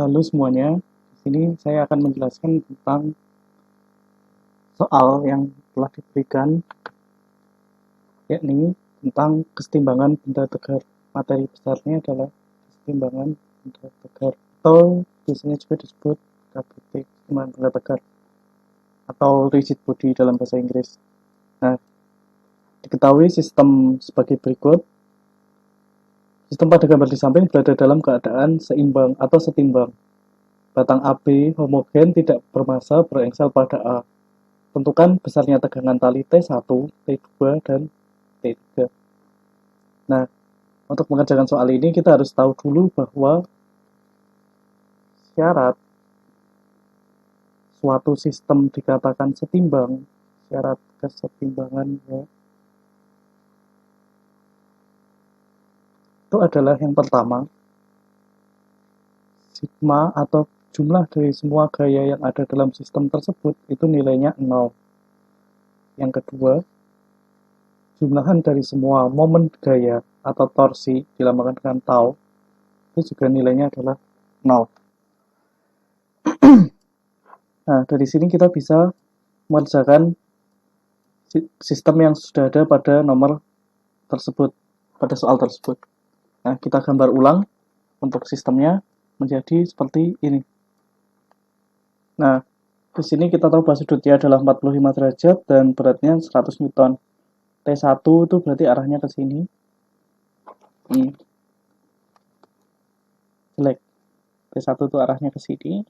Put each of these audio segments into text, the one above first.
Halo semuanya, di sini saya akan menjelaskan tentang soal yang telah diberikan, yakni tentang kesetimbangan benda tegar. Materi besarnya adalah kesetimbangan benda tegar, atau biasanya juga disebut KBT, kesetimbangan benda tegar, atau rigid body dalam bahasa Inggris. Nah, diketahui sistem sebagai berikut. Sistem pada gambar di samping berada dalam keadaan seimbang atau setimbang. Batang AB homogen tidak bermassa berengsel pada A. Tentukan besarnya tegangan tali T1, T2, dan T3. Nah, untuk mengerjakan soal ini kita harus tahu dulu bahwa syarat suatu sistem dikatakan setimbang, syarat kesetimbangan ya, itu adalah yang pertama, sigma atau jumlah dari semua gaya yang ada dalam sistem tersebut itu nilainya 0. Yang kedua, jumlahan dari semua momen gaya atau torsi dilambangkan dengan tau itu juga nilainya adalah 0. Nah, dari sini kita bisa mengerjakan sistem yang sudah ada pada nomor tersebut, pada soal tersebut. Nah, kita gambar ulang untuk sistemnya menjadi seperti ini. Nah, di sini kita tahu bahwa sudutnya adalah 45 derajat dan beratnya 100 Newton. T1 itu berarti arahnya ke sini. Jelek. T1 itu arahnya ke sini.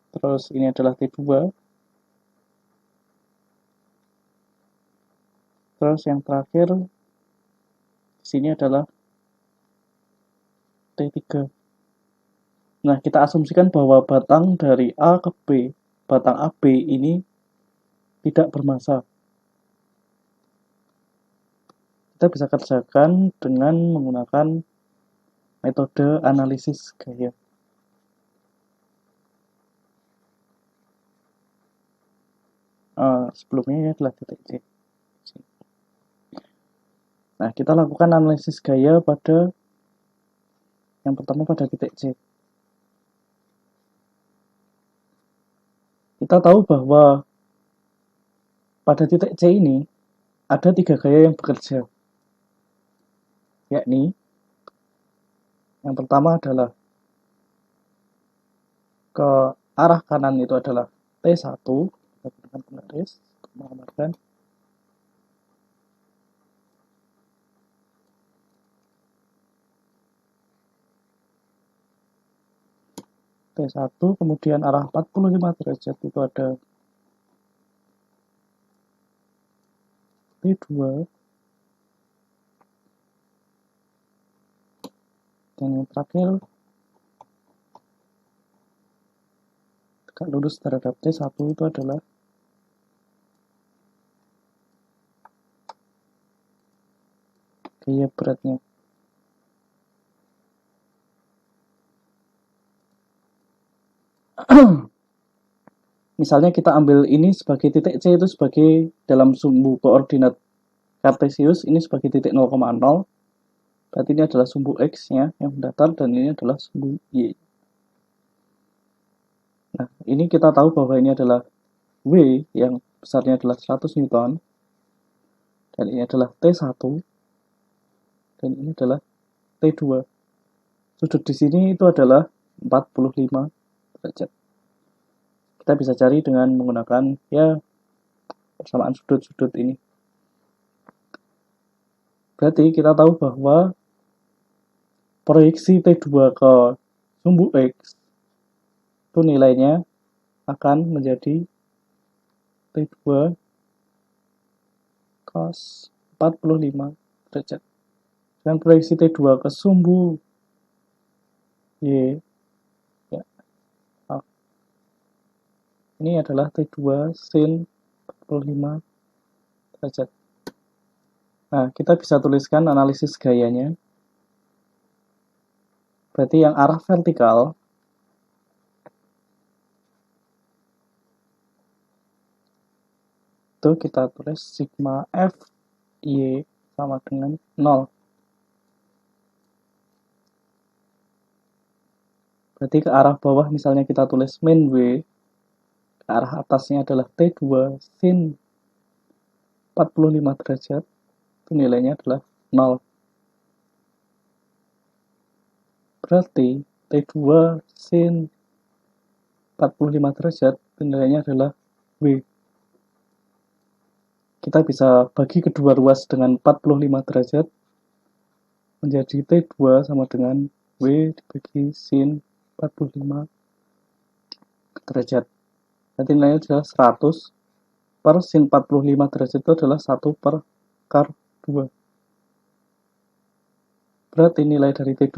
Terus ini adalah T2. Terus yang terakhir di sini adalah T3. Nah, kita asumsikan bahwa batang dari A ke B, batang AB ini tidak bermassa. Kita bisa kerjakan dengan menggunakan metode analisis gaya. Sebelumnya ini adalah titik C. Nah, kita lakukan analisis gaya pada yang pertama pada titik C. Kita tahu bahwa pada titik C ini ada 3 gaya yang bekerja, yakni yang pertama adalah ke arah kanan itu adalah T1, kita gunakan penggaris untuk menggambarkan. T1, kemudian arah 45 derajat itu ada T2, dan yang terakhir tegak lurus terhadap T1 itu adalah gaya beratnya. Misalnya kita ambil ini sebagai titik C itu sebagai dalam sumbu koordinat kartesius ini sebagai titik 0,0. Berarti ini adalah sumbu X-nya yang datar dan ini adalah sumbu Y. Nah, ini kita tahu bahwa ini adalah W yang besarnya adalah 100 Newton dan ini adalah T1 dan ini adalah T2. Sudut di sini itu adalah 45 derajat. Kita bisa cari dengan menggunakan ya persamaan sudut-sudut ini. Berarti kita tahu bahwa proyeksi T2 ke sumbu X itu nilainya akan menjadi T2 cos 45 derajat. Dan proyeksi T2 ke sumbu Y ya, ini adalah T2 sin 45 derajat. Nah, kita bisa tuliskan analisis gayanya. Berarti yang arah vertikal itu kita tulis sigma F Y sama dengan 0. Berarti ke arah bawah misalnya kita tulis min W, ke arah atasnya adalah T2 sin 45 derajat, itu nilainya adalah 0. Berarti T2 sin 45 derajat, itu nilainya adalah W. Kita bisa bagi kedua ruas dengan 45 derajat, menjadi T2 sama dengan W dibagi sin 45 derajat. Nanti nilainya adalah 100 per sin 45 derajat itu adalah 1 per akar 2. Berarti nilai dari T2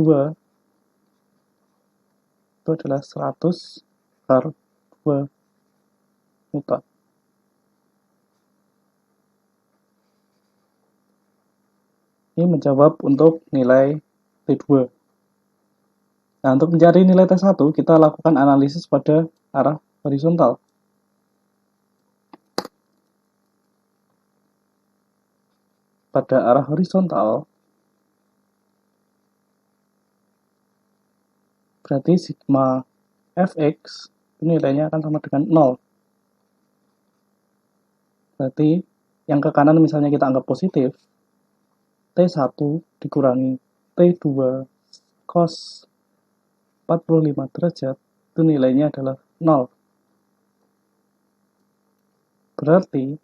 itu adalah 100 akar 2 Newton. Ini menjawab untuk nilai T2. Nah, untuk mencari nilai T1, kita lakukan analisis pada arah horizontal. Pada arah horizontal, berarti sigma fx nilainya akan sama dengan 0. Berarti yang ke kanan misalnya kita anggap positif, T1 dikurangi T2 cos 45 derajat, itu nilainya adalah 0. Berarti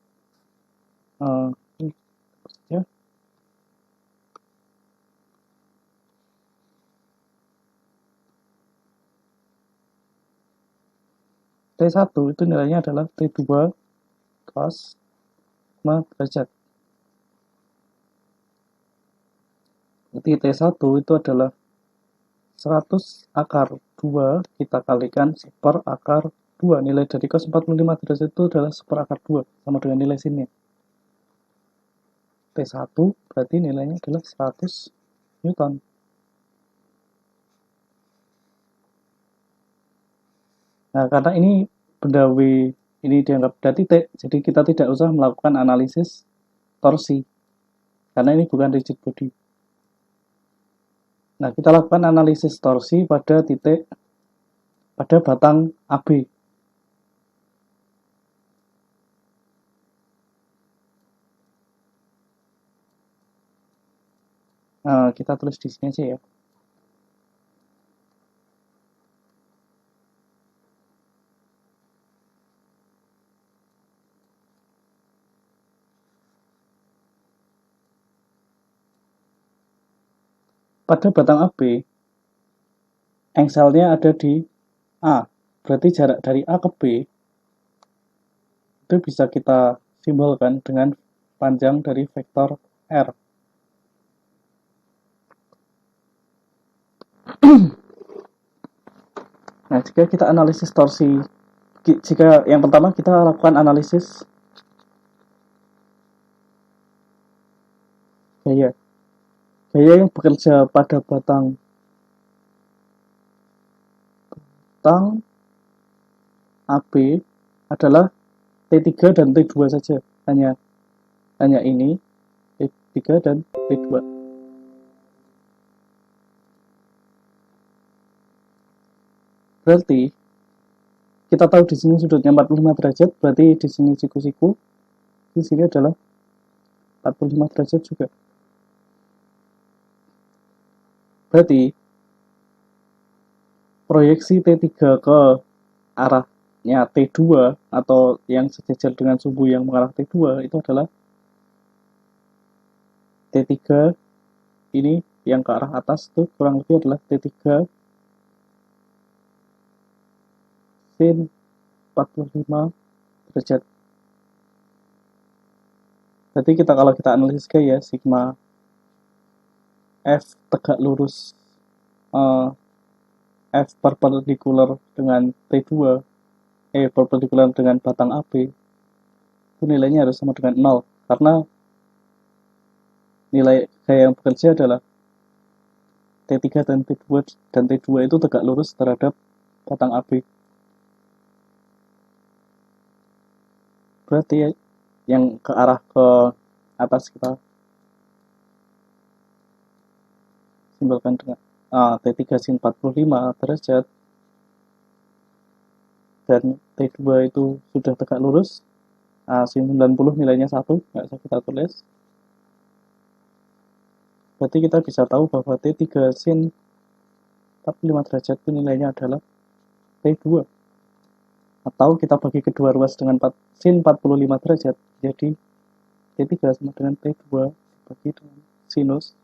ya, T1 itu nilainya adalah T2 cos 5 derajat. Berarti T1 itu adalah 100 akar 2 kita kalikan 1 per akar 2. Nilai dari cos 45 derajat itu adalah 1 per akar 2, sama dengan nilai sini. T1 berarti nilainya adalah 100 Newton. Nah, karena ini benda W ini dianggap benda titik, jadi kita tidak usah melakukan analisis torsi, karena ini bukan rigid body. Nah, kita lakukan analisis torsi pada titik, pada batang AB. Nah, kita tulis di sini aja ya. Pada batang AB, engselnya ada di A. Berarti jarak dari A ke B itu bisa kita simbolkan dengan panjang dari vektor R. Nah, jika kita analisis torsi, jika yang pertama kita lakukan analisis gaya. Gaya yang bekerja pada batang AB adalah T3 dan T2 saja. Hanya ini, T3 dan T2. Berarti kita tahu di sini sudutnya 45 derajat, berarti di sini siku-siku, di sini adalah 45 derajat juga. Berarti proyeksi T3 ke arahnya T2 atau yang sejajar dengan sumbu yang mengarah T2 itu adalah T3 ini yang ke arah atas itu kurang lebih adalah T3 sin 45 derajat. Berarti kalau kita analisis gaya sigma F tegak lurus F perpendikular dengan T2 perpendikular dengan batang AB itu nilainya harus sama dengan 0 karena nilai gaya yang bekerja adalah T3 dan T2 itu tegak lurus terhadap batang AB. Berarti yang ke arah ke atas kita simbolkan dengan T3 sin 45 derajat dan T2 itu sudah tegak lurus, sin 90 nilainya 1, nggak usah kita tulis. Berarti kita bisa tahu bahwa T3 sin 45 derajat itu nilainya adalah T2. Atau kita bagi kedua ruas dengan sin 45 derajat, jadi T3 sama dengan T2 dibagi dengan sinus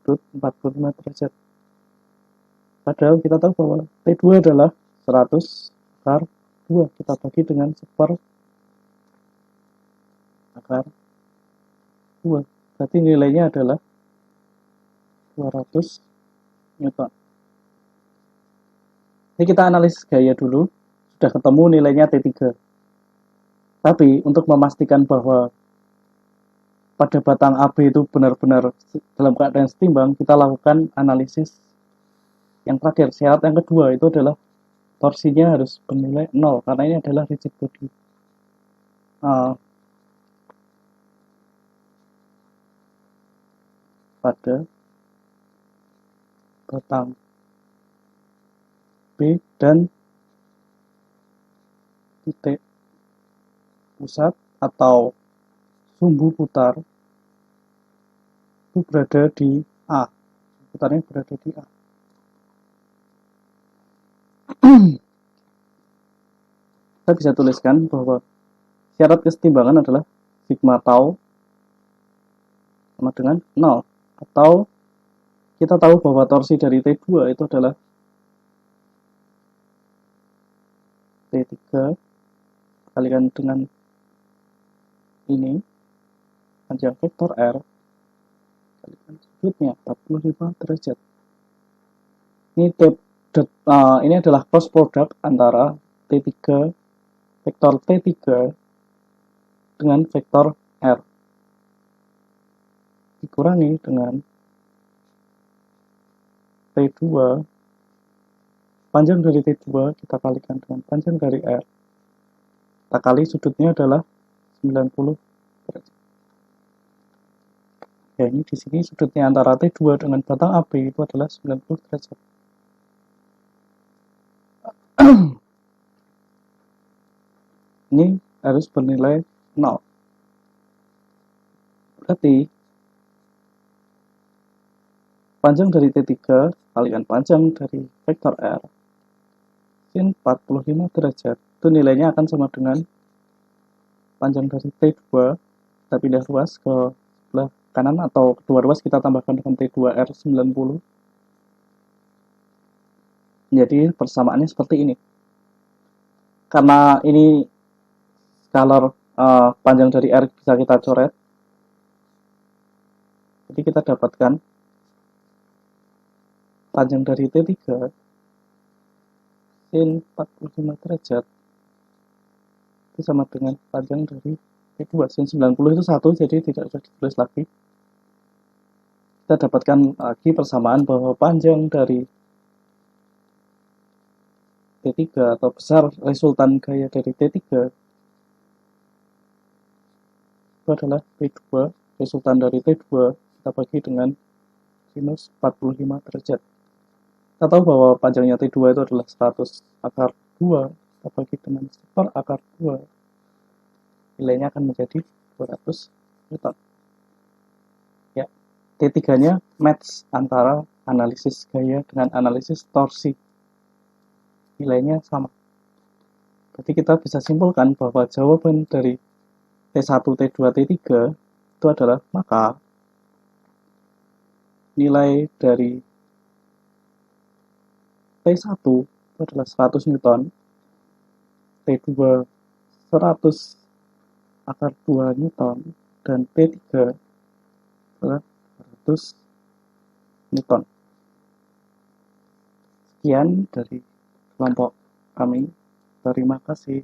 sudut 45 derajat. Padahal kita tahu bahwa T2 adalah 100 akar 2. Kita bagi dengan 1/4 akar 2. Berarti nilainya adalah 200 Newton. Ini kita analisis gaya dulu. Sudah ketemu nilainya T3. Tapi untuk memastikan bahwa pada batang AB itu benar-benar dalam keadaan setimbang, kita lakukan analisis yang terakhir. Syarat yang kedua itu adalah torsinya harus bernilai 0, karena ini adalah rigid body. Pada batang B dan titik pusat atau sumbu putar itu berada di A. Putarnya berada di A. Kita bisa tuliskan bahwa syarat kesetimbangan adalah sigma tau sama dengan 0. Atau kita tahu bahwa torsi dari T2 itu adalah T3 kalikan dengan ini, panjang vektor R kalikan sudutnya 45 derajat. Ini adalah cross product antara T3, vektor T3 dengan vektor R dikurangi dengan T2, panjang dari T2 kita kalikan dengan panjang dari R, kita kali sudutnya adalah 90 derajat. Ya, ini di sini sudutnya antara T2 dengan batang AB itu adalah 90 derajat. Ini harus bernilai 0. Berarti panjang dari T3 kalikan panjang dari vektor R sin 45 derajat itu nilainya akan sama dengan panjang dari T2, kita pindah ruas ke sebelah kanan atau kedua ruas kita tambahkan dengan T2R 90. Jadi persamaannya seperti ini. Karena ini skalar panjang dari R bisa kita coret, jadi kita dapatkan panjang dari T3 sin 45 derajat itu sama dengan panjang dari T2 sin 90 itu 1, jadi tidak usah ditulis lagi. Kita dapatkan lagi persamaan bahwa panjang dari T3 atau besar resultan gaya dari T3 itu adalah T2, resultan dari T2 kita bagi dengan sinus 45 derajat. Kita tahu bahwa panjangnya T2 itu adalah 100 akar 2, kita bagi dengan 1/4 akar 2, nilainya akan menjadi 200 Newton. Ya, T3-nya match antara analisis gaya dengan analisis torsi. Nilainya sama. Berarti kita bisa simpulkan bahwa jawaban dari T1, T2, T3 itu adalah, maka nilai dari T1 itu adalah 100 Newton, T2 100 akar 2 Newton, dan T3 adalah 100 Newton. Sekian dari kelompok kami. Terima kasih.